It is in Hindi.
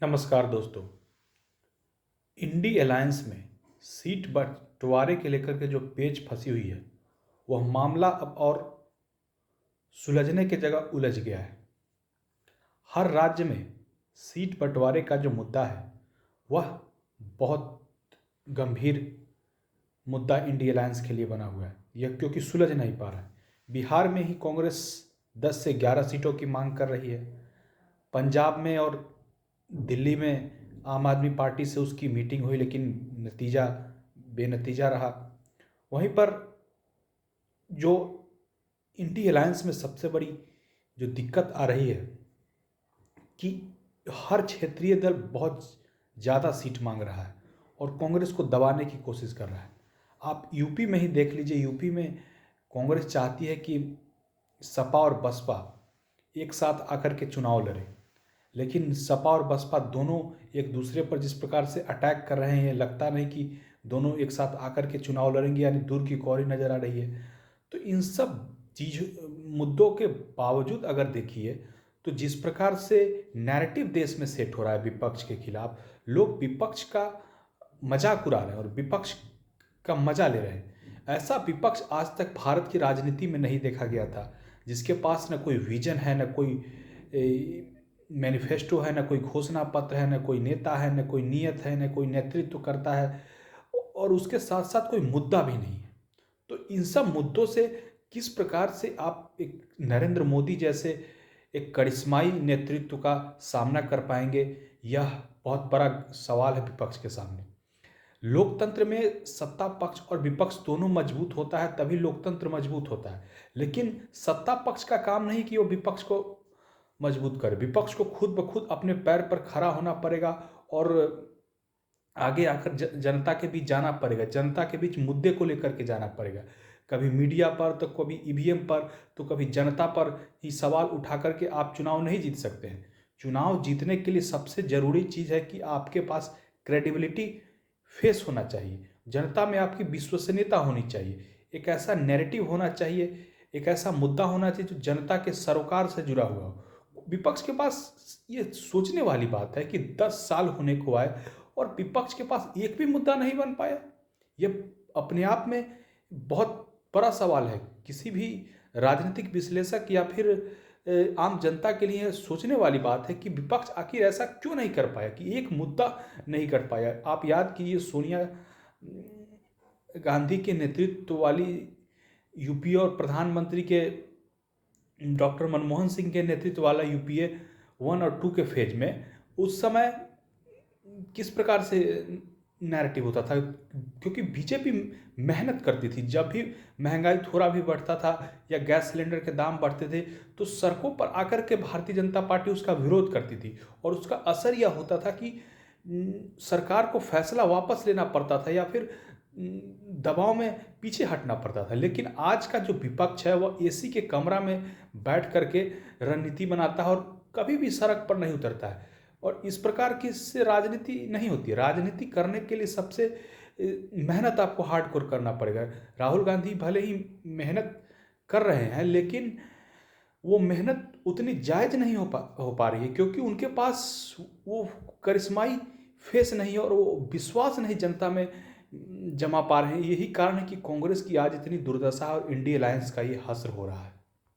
नमस्कार दोस्तों। इंडी अलायंस में सीट बंटवारे के लेकर के जो पेच फंसी हुई है वह मामला अब और सुलझने की जगह उलझ गया है। हर राज्य में सीट बंटवारे का जो मुद्दा है वह बहुत गंभीर मुद्दा इंडी अलायंस के लिए बना हुआ है। यह क्योंकि सुलझ नहीं पा रहा है। बिहार में ही कांग्रेस 10 से 11 सीटों की मांग कर रही है। पंजाब में और दिल्ली में आम आदमी पार्टी से उसकी मीटिंग हुई लेकिन नतीजा बेनतीजा रहा। वहीं पर जो इंडी अलायंस में सबसे बड़ी जो दिक्कत आ रही है कि हर क्षेत्रीय दल बहुत ज़्यादा सीट मांग रहा है और कांग्रेस को दबाने की कोशिश कर रहा है। आप यूपी में ही देख लीजिए। यूपी में कांग्रेस चाहती है कि सपा और बसपा एक साथ आकर के चुनाव लड़े, लेकिन सपा और बसपा दोनों एक दूसरे पर जिस प्रकार से अटैक कर रहे हैं, लगता नहीं कि दोनों एक साथ आकर के चुनाव लड़ेंगे, यानी दूर की कौड़ी नज़र आ रही है। तो इन सब चीज़ मुद्दों के बावजूद अगर देखिए तो जिस प्रकार से नैरेटिव देश में सेट हो रहा है विपक्ष के खिलाफ, लोग विपक्ष का मजाक उड़ा रहे हैं और विपक्ष का मजा ले रहे हैं। ऐसा विपक्ष आज तक भारत की राजनीति में नहीं देखा गया था, जिसके पास न कोई विजन है, न कोई मैनिफेस्टो है, न कोई घोषणा पत्र है, न कोई नेता है, न कोई नियत है, न कोई नेतृत्व करता है और उसके साथ साथ कोई मुद्दा भी नहीं है। तो इन सब मुद्दों से किस प्रकार से आप एक नरेंद्र मोदी जैसे एक करिश्माई नेतृत्व का सामना कर पाएंगे, यह बहुत बड़ा सवाल है विपक्ष के सामने। लोकतंत्र में सत्ता पक्ष और विपक्ष दोनों मजबूत होता है, तभी लोकतंत्र मजबूत होता है। लेकिन सत्ता पक्ष का काम नहीं कि वो विपक्ष को मजबूत करे। विपक्ष को खुद ब खुद अपने पैर पर खड़ा होना पड़ेगा और आगे आकर जनता के बीच जाना पड़ेगा, जनता के बीच मुद्दे को लेकर के जाना पड़ेगा। कभी मीडिया पर तो कभी ईवीएम पर तो कभी जनता पर ही सवाल उठा करके आप चुनाव नहीं जीत सकते हैं। चुनाव जीतने के लिए सबसे ज़रूरी चीज़ है कि आपके पास क्रेडिबिलिटी फेस होना चाहिए, जनता में आपकी विश्वसनीयता होनी चाहिए, एक ऐसा नैरेटिव होना चाहिए, एक ऐसा मुद्दा होना चाहिए जो जनता के सरोकार से जुड़ा हुआ हो। विपक्ष के पास ये सोचने वाली बात है कि 10 साल होने को आए और विपक्ष के पास एक भी मुद्दा नहीं बन पाया। ये अपने आप में बहुत बड़ा सवाल है। किसी भी राजनीतिक विश्लेषक या फिर आम जनता के लिए सोचने वाली बात है कि विपक्ष आखिर ऐसा क्यों नहीं कर पाया कि एक मुद्दा नहीं कर पाया। आप याद कीजिए, सोनिया गांधी के नेतृत्व वाली यूपीए और प्रधानमंत्री के डॉक्टर मनमोहन सिंह के नेतृत्व वाला यूपीए 1 और 2 के फेज में उस समय किस प्रकार से नैरेटिव होता था, क्योंकि बीजेपी मेहनत करती थी। जब भी महंगाई थोड़ा भी बढ़ता था या गैस सिलेंडर के दाम बढ़ते थे तो सड़कों पर आकर के भारतीय जनता पार्टी उसका विरोध करती थी और उसका असर यह होता था कि सरकार को फैसला वापस लेना पड़ता था या फिर दबाव में पीछे हटना पड़ता था। लेकिन आज का जो विपक्ष है वह एसी के कमरा में बैठ करके रणनीति बनाता है और कभी भी सड़क पर नहीं उतरता है। और इस प्रकार की इससे राजनीति नहीं होती। राजनीति करने के लिए सबसे मेहनत आपको हार्डकोर करना पड़ेगा। राहुल गांधी भले ही मेहनत कर रहे हैं लेकिन वो मेहनत उतनी जायज़ नहीं हो पा रही है, क्योंकि उनके पास वो करिश्माई फेस नहीं है और वो विश्वास नहीं जनता में जमा पा रहे हैं। यही कारण है कि कांग्रेस की आज इतनी दुर्दशा और इंडी अलायंस का ये हश्र हो रहा है।